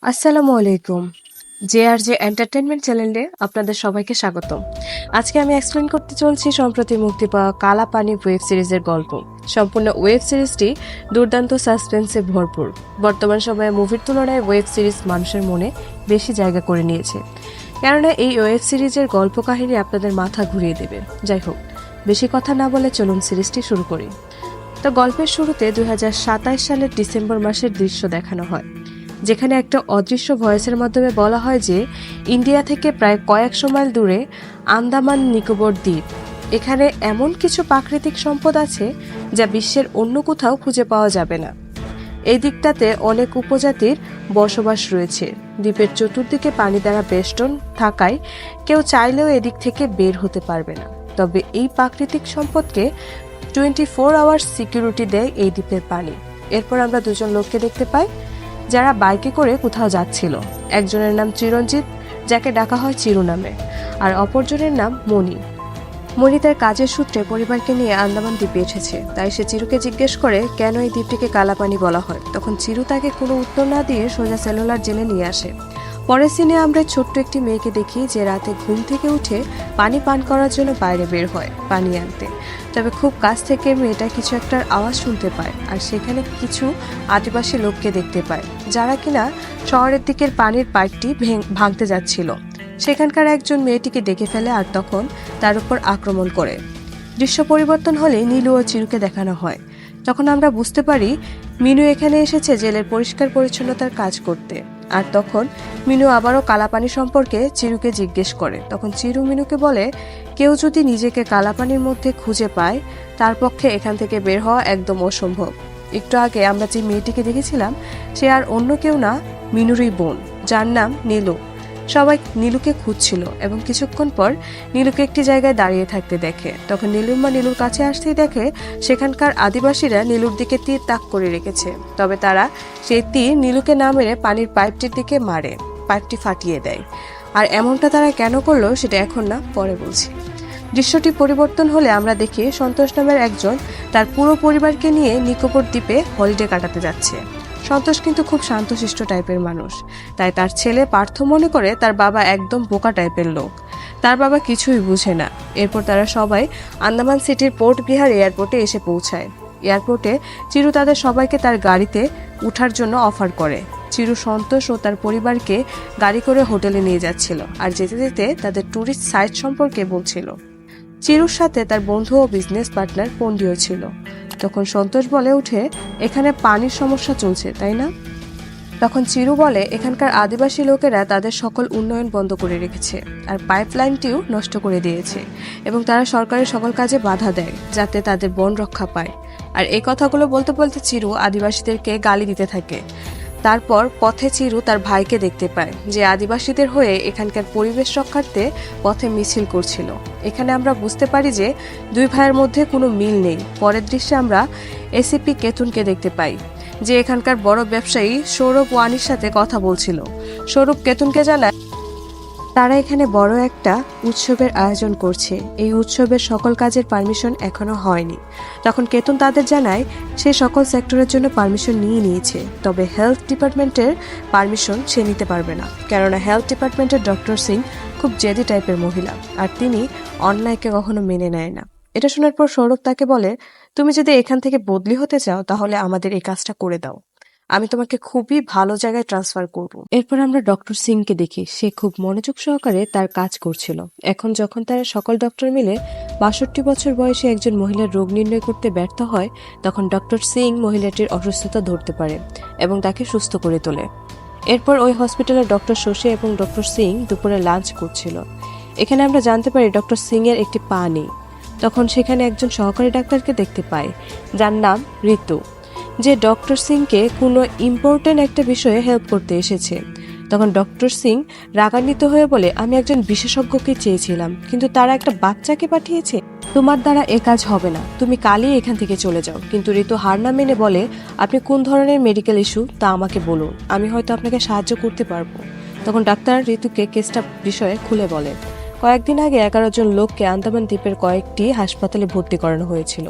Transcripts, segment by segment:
আসসালামু আলাইকুম। J entertainment চ্যানেলে আপনাদের সবাইকে স্বাগতম। আজকে আমি এক্সপ্লেইন করতে চলছি সম্প্রতি মুক্তি পাওয়া কালা পানি ওয়েব সিরিজের গল্প। সম্পূর্ণ ওয়েব সিরিজটি দুর্দান্ত সাসপেন্সে ভরপুর। বর্তমান সময়ে মুভির তুলনায় ওয়েব সিরিজ মানুষের মনে বেশি জায়গা করে নিয়েছে, কেননা এই ওয়েব সিরিজের গল্প কাহিনী আপনাদের মাথা ঘুরিয়ে দেবে। যাই হোক, বেশি কথা না বলে চলুন সিরিজটি শুরু করি। তো গল্পের শুরুতে 2027 সালের ডিসেম্বর মাসের দৃশ্য দেখানো হয়, যেখানে একটা অদৃশ্য ভয়েসের মাধ্যমে বলা হয় যে ইন্ডিয়া থেকে প্রায় কয়েকশো মাইল দূরে আন্দামান নিকোবর দ্বীপ, এখানে এমন কিছু প্রাকৃতিক সম্পদ আছে যা বিশ্বের অন্য কোথাও খুঁজে পাওয়া যাবে না। এই দিকটাতে অনেক উপজাতির বসবাস রয়েছে। দ্বীপের চতুর্দিকে পানি দ্বারা বেষ্টন থাকায় কেউ চাইলেও এদিক থেকে বের হতে পারবে না। তবে এই প্রাকৃতিক সম্পদকে 24 আওয়ার্স সিকিউরিটি দেয় এই দ্বীপের পানি। এরপর আমরা দুজন লোককে দেখতে পাই যারা বাইকে করে কোথাও যাচ্ছিল। একজনের নাম চিরঞ্জিত, যাকে ডাকা হয় চিরু নামে, আর অপরজনের নাম মণি। মণি তার কাজের সূত্রে পরিবারকে নিয়ে আন্দামান দ্বীপে এসেছে, তাই সে চিরুকে জিজ্ঞেস করে কেন এই দ্বীপটিকে কালাপানি বলা হয়। তখন চিরু তাকে কোনো উত্তর না দিয়ে সোজা সেলুলার জেলে নিয়ে আসে। পরের সিনে আমরা ছোট্ট একটি মেয়েকে দেখি যে রাতে ঘুম থেকে উঠে পানি পান করার জন্য বাইরে বের হয় পানি আনতে। তবে খুব কাছ থেকে মেয়েটা কিছু একটার আওয়াজ শুনতে পায়, আর সেখানে কিছু আদিবাসী লোককে দেখতে পায় যারা কিনা শহরের দিকের পানির পাইপটি ভাঙতে যাচ্ছিল। সেখানকার একজন মেয়েটিকে দেখে ফেলে আর তখন তার উপর আক্রমণ করে। দৃশ্য পরিবর্তন হলে নীলু ও চিরুকে দেখানো হয়। তখন আমরা বুঝতে পারি মিনু এখানে এসেছে জেলের পরিষ্কার পরিচ্ছন্নতার কাজ করতে। আর তখন মিনু আবারও কালাপানি সম্পর্কে চিরুকে জিজ্ঞেস করে। তখন চিরু মিনুকে বলে কেউ যদি নিজেকে কালাপানির মধ্যে খুঁজে পায় তার পক্ষে এখান থেকে বের হওয়া একদম অসম্ভব। একটু আগে আমরা যে মেয়েটিকে দেখেছিলাম সে আর অন্য কেউ না, মিনুরই বোন, যার নাম নীলু। সবাই নীলুকে খুঁজছিল এবং কিছুক্ষণ পর নীলুকে একটি জায়গায় দাঁড়িয়ে থাকতে দেখে। তখন নীলুর মা নীলুর কাছে আসতেই দেখে সেখানকার আদিবাসীরা নীলুর দিকে তীর তাক করে রেখেছে। তবে তারা সেই তীর নীলুকে না মেরে পানির পাইপটির দিকে মারে, পাইপটি ফাটিয়ে দেয়। আর এমনটা তারা কেন করলো সেটা এখন না, পরে বলছি। দৃশ্যটি পরিবর্তন হলে আমরা দেখি সন্তোষ নামের একজন তার পুরো পরিবারকে নিয়ে নিকোবর দ্বীপে হলিডে কাটাতে যাচ্ছে। সন্তোষ কিন্তু খুব শান্তশিষ্ট টাইপের মানুষ, তাই তার ছেলে পার্থ মনে করে তার বাবা একদম বোকা টাইপের লোক, তার বাবা কিছুই বুঝে না। এরপর তারা সবাই আন্দামান সিটির পোর্ট বিহার এয়ারপোর্টে এসে পৌঁছায়। এয়ারপোর্টে চিরু তাদের সবাইকে তার গাড়িতে উঠার জন্য অফার করে। চিরু সন্তোষ ও তার পরিবারকে গাড়ি করে হোটেলে নিয়ে যাচ্ছিল, আর যেতে যেতে তাদের ট্যুরিস্ট সাইট সম্পর্কে বলছিল। চিরুর সাথে তার বন্ধু ও বিজনেস পার্টনার পন্ডিও ছিল। তখন সন্তোষ বলে উঠে এখানে পানির সমস্যা চলছে, তাই না? তখন চিরু বলে এখানকার আদিবাসী লোকেরা তাদের সকল উন্নয়ন বন্ধ করে রেখেছে আর পাইপলাইনটিও নষ্ট করে দিয়েছে, এবং তারা সরকারের সকল কাজে বাধা দেয় যাতে তাদের বন রক্ষা পায়। আর এই কথাগুলো বলতে বলতে চিরু আদিবাসীদেরকে গালি দিতে থাকে। তারপর পথে চিরু তার ভাইকে দেখতে পায় যে আদিবাসীদের হয়ে এখানকার পরিবেশ রক্ষার্থে পথে মিছিল করছিল। এখানে আমরা বুঝতে পারি যে দুই ভাইয়ের মধ্যে কোনো মিল নেই। পরের দৃশ্যে আমরা এসিপি কেতুনকে দেখতে পাই যে এখানকার বড় ব্যবসায়ী সৌরভ ওয়ানির সাথে কথা বলছিল। সৌরভ কেতুনকে জানায় তারা এখানে বড় একটা উৎসবের আয়োজন করছে, এই উৎসবের সকল কাজের পারমিশন এখনো হয়নি। তখন কেতুন তাদের জানায় সে সকল সেক্টরের জন্য পারমিশন নিয়ে নিয়েছে, তবে হেলথ ডিপার্টমেন্টের পারমিশন সে নিতে পারবে না, কেননা হেলথ ডিপার্টমেন্টের ডক্টর সিং খুব জেদি টাইপের মহিলা, আর তিনি অন্যায়কে কখনো মেনে নেয় না। এটা শোনার পর সৌরভ তাকে বলে তুমি যদি এখান থেকে বদলি হতে চাও তাহলে আমাদের এই কাজটা করে দাও, আমি তোমাকে খুবই ভালো জায়গায় ট্রান্সফার করব। এরপর আমরা ডক্টর সিংকে দেখি, সে খুব মনোযোগ সহকারে তার কাজ করছিল। এখন যখন তারা সকল ডক্টর মিলে 62 বছর বয়সে একজন মহিলার রোগ নির্ণয় করতে ব্যর্থ হয়, তখন ডক্টর সিং মহিলাটির অসুস্থতা ধরতে পারে এবং তাকে সুস্থ করে তোলে। এরপর ওই হসপিটালের ডক্টর শশী এবং ডক্টর সিং দুপুরে লাঞ্চ করছিল। এখানে আমরা জানতে পারি ডক্টর সিং এর একটি পা নেই। তখন সেখানে একজন সহকারী ডাক্তারকে দেখতে পায় যার নাম ঋতু, যে ডক্টর সিংকে কোনো ইম্পর্টেন্ট একটা বিষয়ে হেল্প করতে এসেছে। তখন ডক্টর সিং রাগান্বিত হয়ে বলে আমি একজন বিশেষজ্ঞকে চেয়েছিলাম, কিন্তু তারা একটা বাচ্চাকে পাঠিয়েছে, তোমার দ্বারা এ কাজ হবে না, তুমি কালই এখান থেকে চলে যাও। কিন্তু ঋতু হার না মেনে বলে আপনি কোন ধরনের মেডিকেল ইস্যু তা আমাকে বলুন, আমি হয়তো আপনাকে সাহায্য করতে পারবো। তখন ডাক্তার ঋতুকে কেসটা বিষয়ে খুলে বলে কয়েকদিন আগে 11 জন লোককে আন্দামান দ্বীপের কয়েকটি হাসপাতালে ভর্তি করানো হয়েছিল।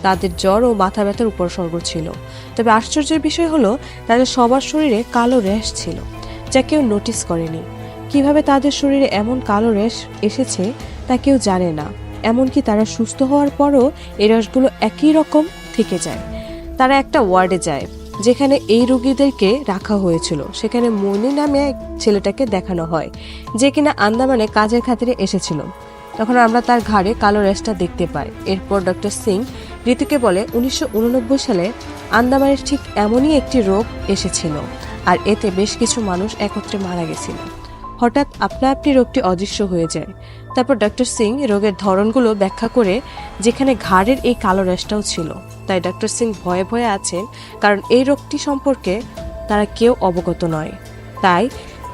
তাদের জ্বর ও মাথা ব্যথার উপসর্গ ছিল, তবে আশ্চর্যের বিষয় হলো তাদের সবার শরীরে কালো র্যাশ ছিল। যা কেউ নোটিস করেনি। কিভাবে তাদের শরীরে এমন কালো রেশ এসেছে তা কেউ জানে না। এমনকি তারা সুস্থ হওয়ার পরও এই রেশগুলো একই রকম থেকে যায়। তারা একটা ওয়ার্ডে যায় যেখানে এই রোগীদেরকে রাখা হয়েছিল। সেখানে মনি নামে এক ছেলেটাকে দেখানো হয়, যে কিনা আন্দামানে কাজের খাতিরে এসেছিল। তখন আমরা তার ঘাড়ে কালো রেশটা দেখতে পাই। এরপর ডক্টর সিং ঋতুকে বলে 1989 সালে আন্দামানের ঠিক এমনই একটি রোগ এসেছিল, আর এতে বেশ কিছু মানুষ একত্রে মারা গেছিল। হঠাৎ আপনা আপনি রোগটি অদৃশ্য হয়ে যায়। তারপর ডক্টর সিং রোগের ধরনগুলো ব্যাখ্যা করে, যেখানে ঘাড়ের এই কালো রেশটাও ছিল। তাই ডক্টর সিং ভয়ে ভয়ে আছেন, কারণ এই রোগটি সম্পর্কে তারা কেউ অবগত নয়। তাই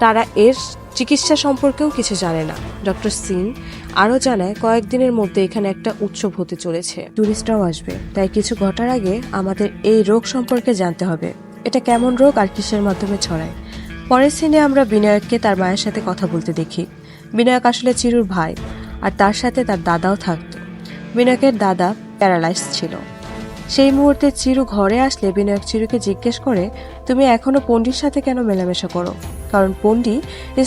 তারা এর চিকিৎসা সম্পর্কেও কিছু জানে না। ডক্টর সিং আরও জানায়, কয়েকদিনের মধ্যে এখানে একটা উৎসব হতে চলেছে, টুরিস্টরাও আসবে। তাই কিছু ঘটার আগে আমাদের এই রোগ সম্পর্কে জানতে হবে, এটা কেমন রোগ আর কিসের মাধ্যমে ছড়ায়। পরের সিনে আমরা বিনায়ককে তার মায়ের সাথে কথা বলতে দেখি। বিনায়ক আসলে চিরুর ভাই, আর তার সাথে তার দাদাও থাকতো। বিনায়কের দাদা প্যারালাইজ ছিল। সেই মুহূর্তে চিরু ঘরে আসলে বিনায়ক চিরুকে জিজ্ঞেস করে, তুমি এখনো পন্ডির সাথে কেন মেলামেশা করো? কারণ পন্ডি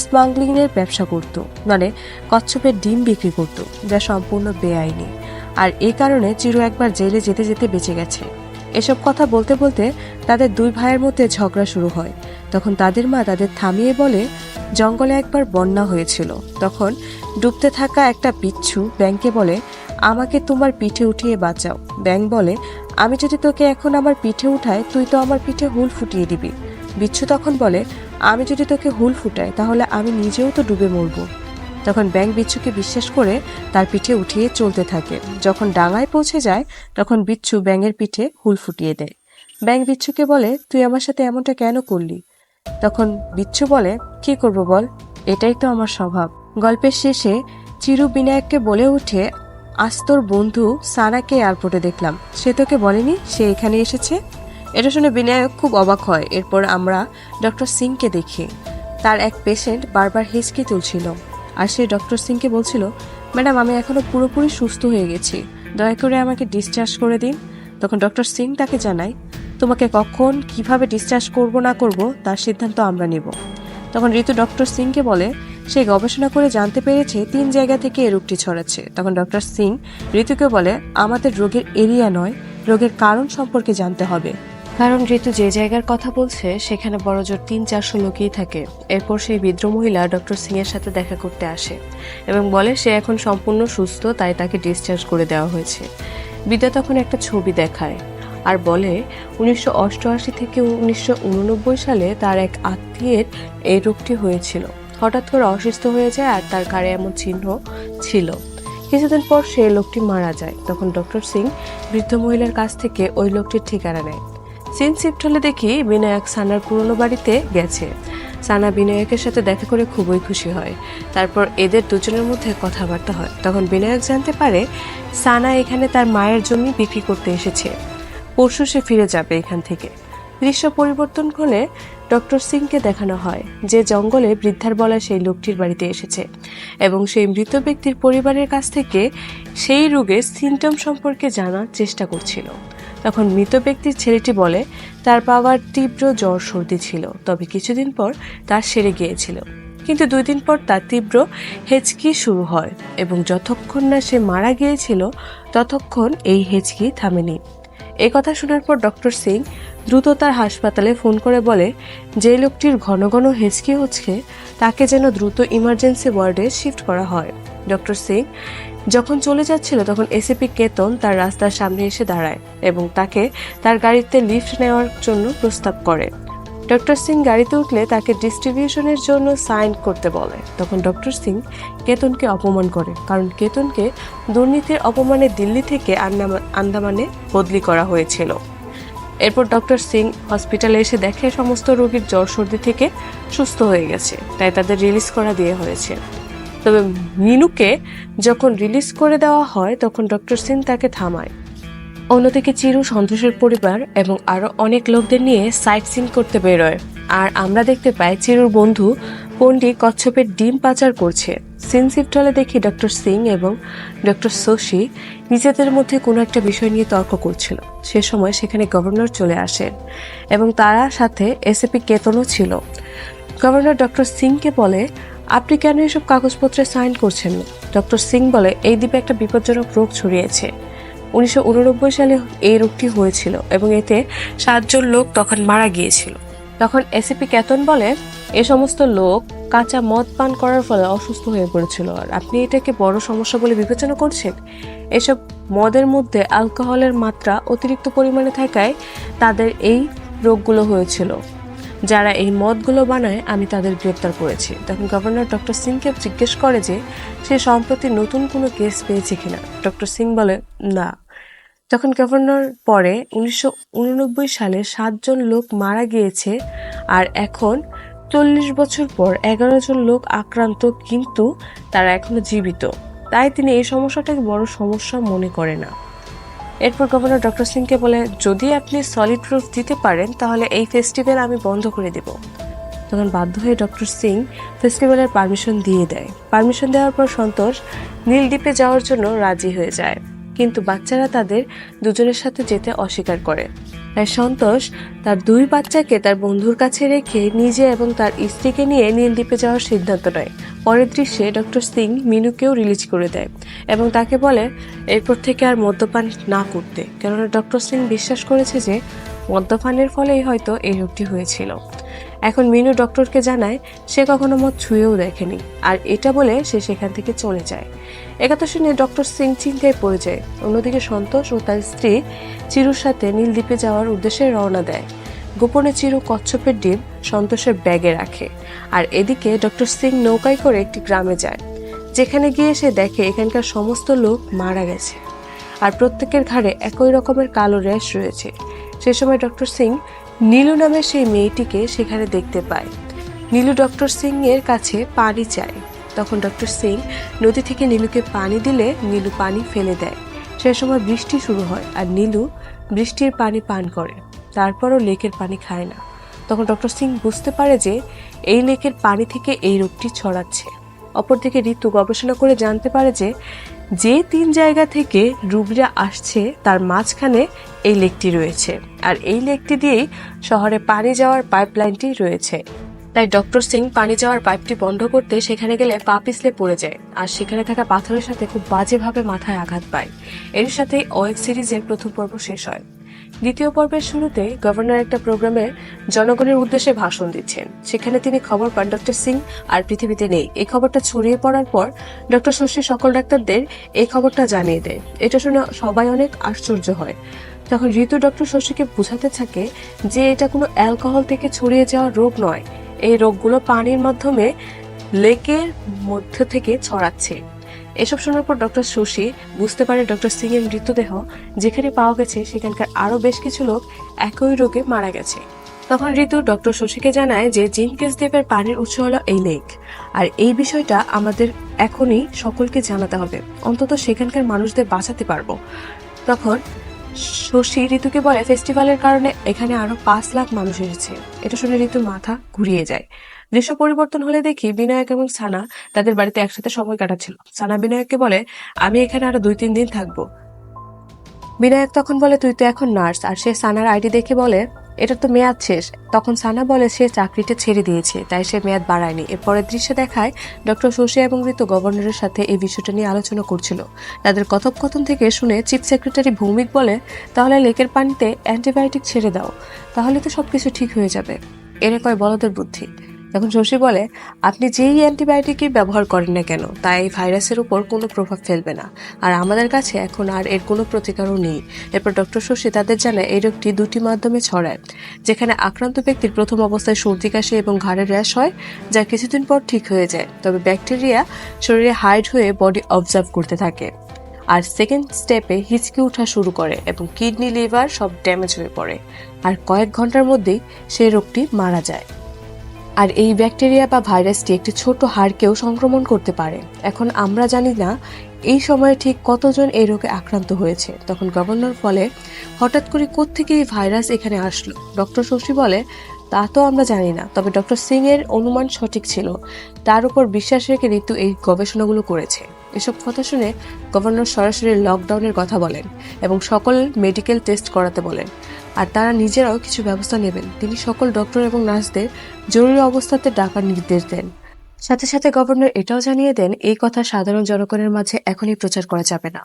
স্মাগলিং এর ব্যবসা করত, মানে কচ্ছপের ডিম বিক্রি করত, যা সম্পূর্ণ বেআইনি। আর এই কারণে চিরু একবার জেলে যেতে যেতে বেঁচে গেছে। এসব কথা বলতে বলতে তাদের দুই ভাইয়ের মধ্যে ঝগড়া শুরু হয়। তখন তাদের মা তাদের থামিয়ে বলে, জঙ্গলে একবার বন্যা হয়েছিল, তখন ডুবতে থাকা একটা বিচ্ছু ব্যাঙকে বলে, আমাকে তোমার পিঠে উঠিয়ে বাঁচাও। ব্যাঙ বলে, আমি যদি তোকে এখন আমার পিঠে উঠাই, তুই তো আমার পিঠে হুল ফুটিয়ে দিবি। বিচ্ছু তখন বলে, আমি যদি তোকে হুল ফুটাই তাহলে আমি নিজেও তো ডুবে মরব। তখন ব্যাঙ বিচ্ছুকে বিশ্বাস করে তার পিঠে উঠিয়ে চলতে থাকে। যখন ডাঙায় পৌঁছে যায় তখন বিচ্ছু ব্যাঙের পিঠে হুল ফুটিয়ে দেয়। ব্যাঙ বিচ্ছুকে বলে, তুই আমার সাথে এমনটা কেন করলি? তখন বিচ্ছু বলে, কি করব বল, এটাই তো আমার স্বভাব। গল্পের শেষে চিরু বিনায়ককে বলে উঠে, আজ তোর বন্ধু সারাকে এয়ারপোর্টে দেখলাম, সে তোকে বলেনি সে এখানে এসেছে? এটা শুনে বিনায়ক খুব অবাক হয়। এরপর আমরা ডক্টর সিংকে দেখি। তার এক পেশেন্ট বারবার হিচকি তুলছিল, আর সে ডক্টর সিংকে বলছিল, ম্যাডাম আমি এখনো পুরোপুরি সুস্থ হয়ে গেছি, দয়া করে আমাকে ডিসচার্জ করে দিন। তখন ডক্টর সিং তাকে জানায়, তোমাকে কখন কিভাবে ডিসচার্জ করব না করব তার সিদ্ধান্ত আমরা নেব। তখন ঋতু ডক্টর সিংকে বলে, সে গবেষণা করে জানতে পেরেছে 3 জায়গা থেকে এই রোগটি ছড়াচ্ছে। তখন ডক্টর সিং ঋতুকে বলে, আমাদের রোগের এরিয়া নয়, রোগের কারণ সম্পর্কে জানতে হবে। কারণ ঋতু যে জায়গার কথা বলছে সেখানে বড়জোর 300-400 লোকই থাকে। এরপর সেই বৃদ্ধ মহিলা ডক্টর সিং এর সাথে দেখা করতে আসে এবং বলে সে এখন সম্পূর্ণ সুস্থ, তাই তাকে ডিসচার্জ করে দেওয়া হয়েছে। বিদ্যা তখন একটা ছবি দেখায় আর বলে, 1988 থেকে 1989 সালে তার এক আত্মীয়ের এই রোগটি হয়েছিল। হঠাৎ করে অসুস্থ হয়ে যায় আর তার গায়ে এমন চিহ্ন ছিল। কিছুদিন পর সেই লোকটি মারা যায়। তখন ডক্টর সিং বৃদ্ধ মহিলার কাছ থেকে ওই লোকটির ঠিকানা নেয়। সিন শিফট হলে দেখি বিনায়ক সানার পুরনো বাড়িতে গেছে। সানা বিনায়কের সাথে দেখা করে খুবই খুশি হয়। তারপর এদের দুজনের মধ্যে কথাবার্তা হয়। তখন বিনায়ক জানতে পারে সানা এখানে তার মায়ের জমি বিক্রি করতে এসেছে, পরশু সে ফিরে যাবে এখান থেকে। দৃশ্য পরিবর্তন হলে ডক্টর সিংকে দেখানো হয় যে জঙ্গলে বৃদ্ধার বলা সেই লোকটির বাড়িতে এসেছে এবং সেই মৃত ব্যক্তির পরিবারের কাছ থেকে সেই রোগের সিমটম সম্পর্কে জানার চেষ্টা করছিল। তখন মৃত ব্যক্তির ছেলেটি বলে তার বাবার তীব্র জ্বর সর্দি ছিল, তবে কিছুদিন পর তার সেরে গিয়েছিল, কিন্তু 2 দিন পর তার তীব্র হেঁচকি শুরু হয় এবং যতক্ষণ না সে মারা গিয়েছিল ততক্ষণ এই হেঁচকি থামেনি। এই কথা শোনার পর ডক্টর সিং দ্রুত তার হাসপাতালে ফোন করে বলে, যে লোকটির ঘন ঘন হেঁচকি হচ্ছে তাকে যেন দ্রুত ইমার্জেন্সি ওয়ার্ডে শিফট করা হয়। ডক্টর সিং যখন চলে যাচ্ছিল তখন এসিপি কেতন তার রাস্তার সামনে এসে দাঁড়ায় এবং তাকে তার গাড়িতে লিফট নেওয়ার জন্য প্রস্তাব করে। ডক্টর সিং গাড়িতে উঠলে তাকে ডিস্ট্রিবিউশনের জন্য সাইন করতে বলে। তখন ডক্টর সিং কেতনকে অপমান করে, কারণ কেতনকে দুর্নীতির অপমানে দিল্লি থেকে আন্দামানে বদলি করা হয়েছিল। এরপর ডক্টর সিং হসপিটালে এসে দেখে সমস্ত রোগীর জ্বর সর্দি থেকে সুস্থ হয়ে গেছে, তাই তাদের রিলিজ করা দিয়ে হয়েছে। তবে মিনুকে যখন রিলিজ করে দেওয়া হয় তখন ডক্টর সিং তাকে থামায়। অন্যদিকে চিরু, সন্তোষের পরিবার এবং আরো অনেক লোকদের নিয়ে সাইট সিন করতে বেরোয়, আর আমরা দেখতে পাই চিরুর বন্ধু পন্ডি কচ্ছপের ডিম পাচার করছে। সিন শিফট হলে দেখি ডক্টর সিং এবং ডক্টর শশী নিজেদের মধ্যে কোনো একটা বিষয় নিয়ে তর্ক করছিল। সে সময় সেখানে গভর্নর চলে আসেন এবং তার সাথে এসিপি কেতনও ছিল। গভর্নর ডক্টর সিংকে বলে, আপনি কেন এসব কাগজপত্রে সাইন করছেন না? ডক্টর সিং বলে, এই দ্বীপে একটা বিপজ্জনক রোগ ছড়িয়েছে। 1989 সালে এই রোগটি হয়েছিল এবং এতে 7 জন লোক তখন মারা গিয়েছিল। তখন এসিপি ক্যাতন বলে, এ সমস্ত লোক কাঁচা মদ পান করার ফলে অসুস্থ হয়ে পড়েছিল, আর আপনি এটাকে বড় সমস্যা বলে বিবেচনা করছেন। এসব মদের মধ্যে অ্যালকোহলের মাত্রা অতিরিক্ত পরিমাণে থাকায় তাদের এই রোগগুলো হয়েছিল। যারা এই মদগুলো বানায় আমি তাদের গ্রেপ্তার করেছি। তখন গভর্নর ডক্টর সিংকে জিজ্ঞেস করে যে সে সম্প্রতি নতুন কোনো কেস পেয়েছে কিনা। ডক্টর সিং বলে, না। তখন গভর্নর পরে 1989 সালে 7 জন লোক মারা গিয়েছে, আর এখন 40 বছর পর 11 জন লোক আক্রান্ত, কিন্তু তারা এখনো জীবিত। তাই তিনি এই সমস্যাটাকে বড় সমস্যা মনে করে না। এরপর গভর্নর ডক্টর সিংকে বলে, যদি আপনি সলিড প্রুফ দিতে পারেন তাহলে এই ফেস্টিভ্যাল আমি বন্ধ করে দেব। তখন বাধ্য হয়ে ডক্টর সিং ফেস্টিভ্যালের পারমিশন দিয়ে দেয়। পারমিশন দেওয়ার পর সন্তোষ নীলদ্বীপে যাওয়ার জন্য রাজি হয়ে যায়, কিন্তু বাচ্চারা তাদের দুজনের সাথে যেতে অস্বীকার করে। তাই সন্তোষ তার 2 বাচ্চাকে তার বন্ধুর কাছে রেখে নিজে এবং তার স্ত্রীকে নিয়ে নীলদ্বীপে যাওয়ার সিদ্ধান্ত নেয়। পরের দৃশ্যে ডক্টর সিং মিনুকেও রিলিজ করে দেয় এবং তাকে বলে এরপর থেকে আর মদ্যপান না করতে, কেননা ডক্টর সিং বিশ্বাস করেছে যে মদ্যপানের ফলেই হয়তো এই রোগটি হয়েছিল। এখন মিনু ডক্টরকে জানায় সে কখনো মদ ছুঁয়েও দেখেনি, আর এটা বলে সে সেখান থেকে চলে যায়। একথা শুনে ডক্টর সিং চিন্তায় পড়ে যায়। অন্যদিকে সন্তোষ ও তার স্ত্রী চিরুর সাথে নীলদ্বীপে যাওয়ার উদ্দেশ্যে রওনা দেয়। গোপনে চিরু কচ্ছপের ডিম সন্তোষের ব্যাগে রাখে, আর এদিকে ডক্টর সিং নৌকায় করে একটি গ্রামে যায়, যেখানে গিয়ে সে দেখে এখানকার সমস্ত লোক মারা গেছে, আর প্রত্যেকের ঘাড়ে একই রকমের কালো র্যাশ রয়েছে। সে সময় ডক্টর সিং নীলু নামের সেই মেয়েটিকে সেখানে দেখতে পায়। নীলু ডক্টর সিং এর কাছে পানি চায়। তখন ডক্টর সিং নদী থেকে নীলুকে পানি দিলে নীলু পানি ফেলে দেয়। সে সময় বৃষ্টি শুরু হয়, আর নীলু বৃষ্টির পানি পান করে, তারপরও লেকের পানি খায় না। তখন ডক্টর সিং বুঝতে পারে যে এই লেকের পানি থেকে এই রোগটি ছড়াচ্ছে। অপরদিকে ঋতু গবেষণা করে জানতে পারে যে 3 জায়গা থেকে রুগীরা আসছে তার মাঝখানে এই লেকটি রয়েছে, আর এই লেকটি দিয়েই শহরে পানি যাওয়ার পাইপলাইনটি রয়েছে। তাই ডক্টর সিং পানি যাওয়ার পাইপটি বন্ধ করতে সেখানে গেলে পা পিছলে পড়ে যায়, আর সেখানে থাকা পাথরের সাথে খুব বাজেভাবে মাথায় আঘাত পায়। এর সাথেই ওয়েব সিরিজের প্রথম পর্ব শেষ হয়। দ্বিতীয় পর্বের শুরুতে গভর্নর একটা প্রোগ্রামে জনগণের উদ্দেশ্যে ভাষণ দিচ্ছেন। সেখানে তিনি খবর পান ডক্টর সিং আর পৃথিবীতে নেই। এই খবরটা ছড়িয়ে পড়ার পর ডক্টর শশী সকল ডাক্তারদের এই খবরটা জানিয়ে দেয়। এটা শুনে সবাই অনেক আশ্চর্য হয়। তখন ঋতু ডক্টর শশীকে বোঝাতে থাকে যে এটা কোনো অ্যালকোহল থেকে ছড়িয়ে যাওয়া রোগ নয়, এই রোগগুলো পানির মাধ্যমে লেকের মধ্য থেকে ছড়াচ্ছে। এসব শোনার পর ডক্টর শশী বুঝতে পারে ডক্টর সিং এর মৃতদেহ যেখানে পাওয়া গেছে সেখানকার আরো বেশ কিছু লোক একই রোগে মারা গেছে। তখন ঋতু ডক্টর শশীকে জানায় যে জিনকেস দ্বীপের পানির উৎস হলো এই লেক, আর এই বিষয়টা আমাদের এখনই সকলকে জানাতে হবে, অন্তত সেখানকার মানুষদের বাঁচাতে পারবো। তখন শশী ঋতুকে বলে ফেস্টিভ্যালের কারণে এখানে আরো 5 লাখ মানুষ এসেছে। এটা শুনে ঋতুর মাথা ঘুরিয়ে যায়। দৃশ্য পরিবর্তন হলে দেখি বিনায়ক এবং সানা তাদের বাড়িতে একসাথে সময় কাটাচ্ছিল। সানা বিনায়ককে বলে আমি এখানে আরো 2-3 দিন থাকবো। বিনায়ক তখন বলে তুই তো এখন নার্স, আর সে সানার আইডি দেখে বলে এটা তো মেয়াদ শেষ। তখন সানা বলে সে চাকরিটা ছেড়ে দিয়েছে, তাই সে মেয়াদ বাড়ায়নি। এরপরের দৃশ্যে দেখায় ডক্টর শশী এবং ঋতু গভর্নরের সাথে এই বিষয়টা নিয়ে আলোচনা করছিল। তাদের কথোপকথন থেকে শুনে চিফ সেক্রেটারি ভৌমিক বলে তাহলে লেকের পানিতে অ্যান্টিবায়োটিক ছেড়ে দাও, তাহলে তো সবকিছু ঠিক হয়ে যাবে। এরে কয় বলদের বুদ্ধি। তখন শশী বলে আপনি যেই অ্যান্টিবায়োটিকই ব্যবহার করেন না কেন তা এই ভাইরাসের উপর কোনো প্রভাব ফেলবে না, আর আমাদের কাছে এখন আর এর কোনো প্রতিকারও নেই। এরপর ডক্টর শশী তাদের জানায় এই রোগটি 2টি মাধ্যমে ছড়ায়, যেখানে আক্রান্ত ব্যক্তির প্রথম অবস্থায় সর্দি কাশি এবং ঘাড়ের র্যাশ হয়, যা কিছুদিন পর ঠিক হয়ে যায়। তবে ব্যাকটেরিয়া শরীরে হাইড হয়ে বডি অবজার্ভ করতে থাকে, আর সেকেন্ড স্টেপে হিচকি ওঠা শুরু করে এবং কিডনি লিভার সব ড্যামেজ হয়ে পড়ে, আর কয়েক ঘন্টার মধ্যেই সেই রোগটি মারা যায়। আর এই ব্যাকটেরিয়া বা ভাইরাসটি একটি ছোট হাড়কেও সংক্রমণ করতে পারে। এখন আমরা জানি না এই সময়ে ঠিক কতজন এই রোগে আক্রান্ত হয়েছে। তখন গভর্নর বলে হঠাৎ করে কোত্থেকে এই ভাইরাস এখানে আসলো। ডক্টর শশী বলে তা তো আমরা জানি না, তবে ডক্টর সিং এর অনুমান সঠিক ছিল, তার উপর বিশ্বাস রেখে ঋতু এই গবেষণাগুলো করেছে। এসব কথা শুনে গভর্নর সরাসরি লকডাউনের কথা বলেন এবং সকল মেডিকেল টেস্ট করাতে বলেন। আর তারা নিজেরাও কিছু ব্যবস্থা নেবেন। তিনি সকল ডক্টর এবং নার্সদের জরুরি অবস্থাতে ডাকার নির্দেশ দেন। সাথে সাথে গভর্নর এটাও জানিয়ে দেন এই কথা সাধারণ জনগণের মাঝে এখনই প্রচার করা যাবে না।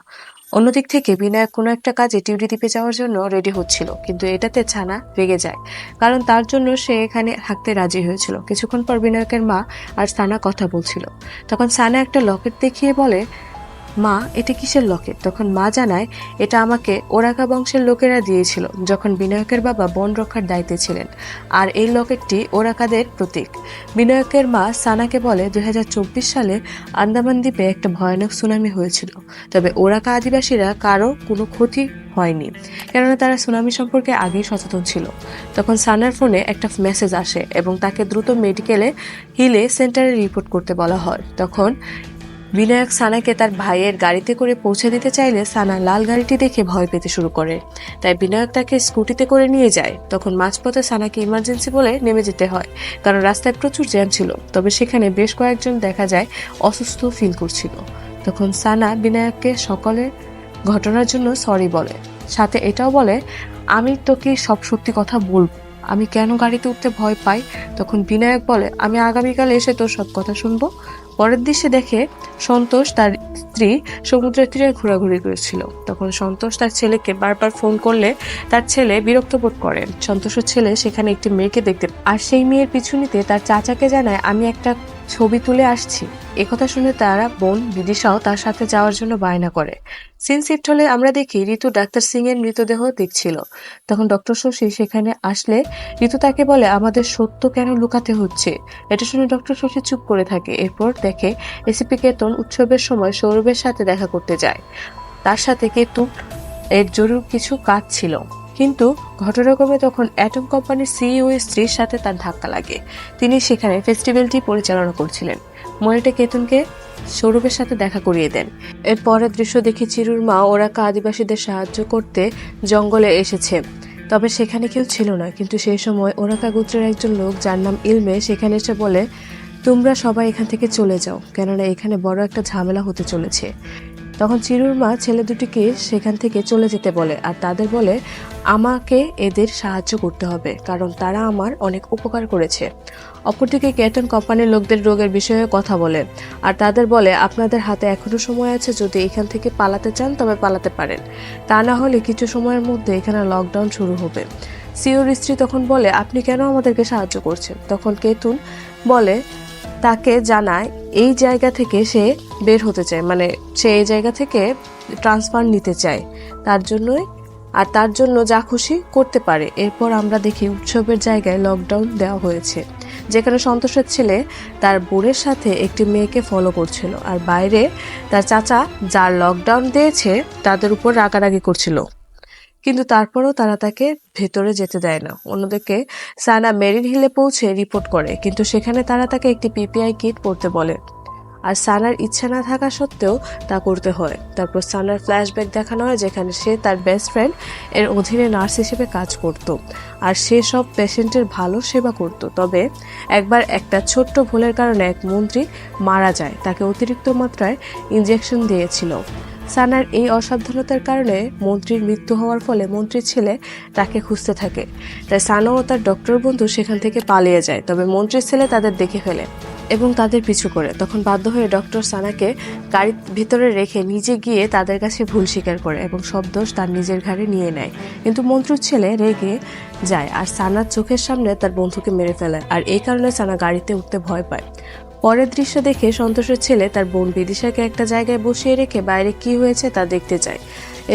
অন্যদিক থেকে বিনায়ক কোনো একটা কাজে টিউডি দ্বীপে যাওয়ার জন্য রেডি হচ্ছিল, কিন্তু এটাতে ছানা রেগে যায়, কারণ তার জন্য সে এখানে থাকতে রাজি হয়েছিল। কিছুক্ষণ পর বিনায়কের মা আর সানা কথা বলছিল। তখন সানা একটা লকেট দেখিয়ে বলে, মা, এটা কিসের লকেট? তখন মা জানায়, এটা আমাকে ওরাকা বংশের লোকেরা দিয়েছিল যখন বিনায়কের বাবা বন রক্ষার দায়িত্বে ছিলেন, আর এই লকেটটি ওরাকাদের প্রতীক। বিনায়কের মা সানাকে বলে 2024 সালে আন্দামান দ্বীপে একটা ভয়ানক সুনামি হয়েছিল, তবে ওরাকা আদিবাসীরা কারো কোনো ক্ষতি হয়নি, কেননা তারা সুনামি সম্পর্কে আগেই সচেতন ছিল। তখন সানার ফোনে একটা মেসেজ আসে এবং তাকে দ্রুত মেডিকেলে হিলে সেন্টারে রিপোর্ট করতে বলা হয়। তখন বিনায়ক সানাকে তার ভাইয়ের গাড়িতে করে পৌঁছে দিতে চাইলে সানা লাল গাড়িটি দেখে ভয় পেতে শুরু করে, তাই বিনায়ক তাকে স্কুটিতে করে নিয়ে যায়। তখন মাঝপথে সানাকে ইমার্জেন্সি বলে নেমে যেতে হয়, কারণ রাস্তায় প্রচুর জ্যাম ছিল। তবে সেখানে বেশ কয়েকজন দেখা যায় অসুস্থ ফিল করছিল। তখন সানা বিনায়ককে সকলের ঘটনার জন্য সরি বলে, সাথে এটাও বলে, আমি তোকে সব সত্যি কথা বলবো, আমি কেন গাড়িতে উঠতে ভয় পাই। তখন বিনায়ক বলে, আমি আগামীকাল এসে তোর সব কথা শুনবো। পরের দৃশ্যে দেখে সন্তোষ তার স্ত্রী সমুদ্রের তীরে ঘোরাঘুরি করেছিল। তখন সন্তোষ তার ছেলেকে বারবার ফোন করলে তার ছেলে বিরক্ত বোধ করেন। সন্তোষের ছেলে সেখানে একটি মেয়েকে দেখতে, আর সেই মেয়ের পিছু নিতে তার চাচাকে জানায়, আমি একটা ছবি তুলে আসছি। একথা শুনে তারা বোন বিদিশাও তার সাথে যাওয়ার জন্য বায়না করে। সিন শিফট হলে আমরা দেখি ঋতু ডাক্তার সিং এর মৃতদেহ দেখছিল। তখন ডক্টর শশী সেখানে আসলে ঋতু তাকে বলে, আমাদের সত্য কেন লুকাতে হচ্ছে। এটা শুনে ডক্টর শশী চুপ করে থাকে। এরপর দেখে এসিপি কেতন উৎসবের সময় সৌরভের সাথে দেখা করতে যায়। তার সাথে কেতন এর জরুরি কিছু কাজ ছিল, কিন্তু ঘটনাক্রমে তখন অ্যাটম কোম্পানির সিইও এর স্ত্রীর সাথে তার ধাক্কা লাগে। তিনি সেখানে ফেস্টিভ্যালটি পরিচালনা করছিলেন। মনিটা কেতনকে সৌরভের সাথে দেখা করিয়ে দেন। এর পরের দৃশ্য দেখে চিরুর মা ওরাকা আদিবাসীদের সাহায্য করতে জঙ্গলে এসেছে, তবে সেখানে কেউ ছিল না। কিন্তু সেই সময় ওরাকা গোত্রের একজন লোক, যার নাম ইলমে, সেখানে এসে বলে, তোমরা সবাই এখান থেকে চলে যাও, কেননা এখানে বড় একটা ঝামেলা হতে চলেছে। তখন চিরুর মা ছেলে দুটিকে সেখান থেকে চলে যেতে বলে, আর তাদের বলে, আমাকে এদের সাহায্য করতে হবে, কারণ তারা আমার অনেক উপকার করেছে। অপরদিকে কেতন কোম্পানির লোকদের রোগের বিষয়ে কথা বলে, আর তাদের বলে, আপনাদের হাতে এখনো সময় আছে, যদি এখান থেকে পালাতে চান তবে পালাতে পারেন, তা না হলে কিছু সময়ের মধ্যে এখানে লকডাউন শুরু হবে। সিওর স্ত্রী তখন বলে, আপনি কেন আমাদেরকে সাহায্য করছেন? তখন কেতুন বলে, তাকে জানায় এই জায়গা থেকে সে বের হতে চায়, মানে সে এই জায়গা থেকে ট্রান্সফার নিতে চায়, তার জন্য যা খুশি করতে পারে। এরপর আমরা দেখি উৎসবের জায়গায় লকডাউন দেওয়া হয়েছে, যেখানে সন্তোষের ছেলে তার বোনের সাথে একটি মেয়েকে ফলো করছিল, আর বাইরে তার চাচা, যার লকডাউন দিয়েছে, তাদের উপর রাগারাগি করছিল, কিন্তু তারপরও তারা তাকে ভেতরে যেতে দেয় না। অন্যদিকে সানা মেরিন হিলে পৌঁছে রিপোর্ট করে, কিন্তু সেখানে তারা তাকে একটি পিপিআই কিট পরতে বলে, আর সানার ইচ্ছা না থাকা সত্ত্বেও তা করতে হয়। তারপর সানার ফ্ল্যাশব্যাক দেখানো হয়, যেখানে সে তার বেস্ট ফ্রেন্ড এর অধীনে নার্স হিসেবে কাজ করত, আর সে সব পেশেন্টের ভালো সেবা করত। তবে একবার একটা ছোট্ট ভুলের কারণে এক মন্ত্রী মারা যায়, তাকে অতিরিক্ত মাত্রায় ইনজেকশন দিয়েছিল। সানার এই অসাবধানতার কারণে মন্ত্রীর মৃত্যু হওয়ার ফলে মন্ত্রীর ছেলে তাকে খুঁজতে থাকে, তাই সানা ও তার ডক্টর বন্ধু সেখান থেকে পালিয়ে যায়। তবে মন্ত্রীর ছেলে তাদের দেখে ফেলে এবং তাদের পিছু করে। তখন বাধ্য হয়ে ডক্টর সানাকে গাড়ির ভিতরে রেখে নিজে গিয়ে তাদের কাছে ভুল স্বীকার করে এবং সব দোষ তার নিজের ঘাড়ে নিয়ে নেয়। কিন্তু মন্ত্রীর ছেলে রেগে যায় আর সানার চোখের সামনে তার বন্ধুকে মেরে ফেলে, আর এই কারণে সানা গাড়িতে উঠতে ভয় পায়। পরের দৃশ্য দেখে সন্তোষের ছেলে তার বোন বিদিশাকে একটা জায়গায় বসিয়ে রেখে বাইরে কি হয়েছে তা দেখতে যায়।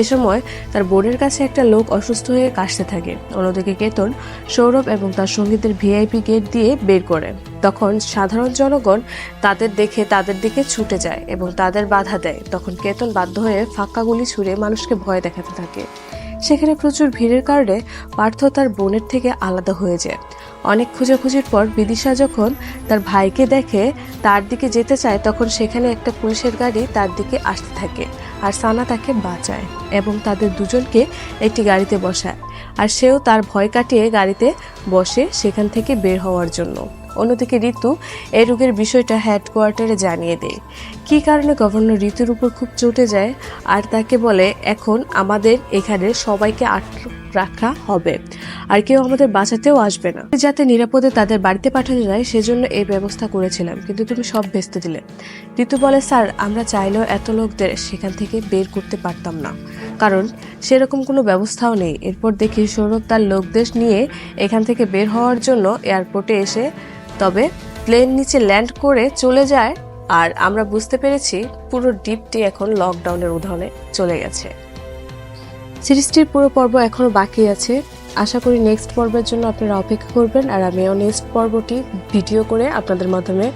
এ সময় তার বোনের কাছে একটা লোক অসুস্থ হয়ে কাশতে থাকে। অন্যদিকে কেতন সৌরভ এবং তার সঙ্গীদের ভিআইপি গেট দিয়ে বের করে। তখন সাধারণ জনগণ তাদের দেখে তাদের দিকে ছুটে যায় এবং তাদের বাধা দেয়। তখন কেতন বাধ্য হয়ে ফাঁকা গুলি ছুড়ে মানুষকে ভয় দেখাতে থাকে। সেখানে প্রচুর ভিড়ের কারণে পার্থ তার বোনের থেকে আলাদা হয়ে যায়। অনেক খোঁজাখুঁজির পর বিদিশা যখন তার ভাইকে দেখে তার দিকে যেতে চায়, তখন সেখানে একটা পুলিশের গাড়ি তার দিকে আসতে থাকে, আর সানা তাকে বাঁচায় এবং তাদের দুজনকে একটি গাড়িতে বসায়, আর সেও তার ভয় কাটিয়ে গাড়িতে বসে সেখান থেকে বের হওয়ার জন্য। অন্যদিকে ঋতু এই রোগের বিষয়টা হেডকোয়ার্টারে জানিয়ে দেয়। কী কারণে গভর্নর ঋতুর উপর খুব চটে যায় আর তাকে বলে, এখন আমাদের এখানে সবাইকে আটক রাখা হবে, আর কেউ আমাদের বাঁচাতেও আসবে না। যাতে নিরাপদে তাদের বাড়িতে পাঠানো যায় সেজন্য এই ব্যবস্থা করেছিলাম, কিন্তু তুমি সব ভেস্তে দিলে। ঋতু বলে, স্যার আমরা চাইলেও এত লোকদের সেখান থেকে বের করতে পারতাম না, কারণ সেরকম কোনো ব্যবস্থাও নেই। এরপর দেখি সৌরভ তার লোকদের নিয়ে এখান থেকে বের হওয়ার জন্য এয়ারপোর্টে এসে তবে প্লেন নিচে ল্যান্ড করে চলে যায়, আর আমরা বুঝতে পেরেছি পুরো দ্বীপটি এখন লকডাউনের উদাহরণে চলে গেছে। সিরিজটির পুরো পর্ব এখনো বাকি আছে, আশা করি নেক্সট পর্বের জন্য আপনারা অপেক্ষা করবেন, আর আমিও নেক্সট পর্বটি ভিডিও করে আপনাদের মাধ্যমে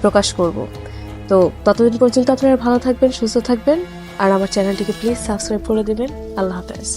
প্রকাশ করব। তো ততদিন পর্যন্ত আপনারা ভালো থাকবেন, সুস্থ থাকবেন, আর আমার চ্যানেলটিকে প্লিজ সাবস্ক্রাইব করে দেবেন। আল্লাহ হাফেজ।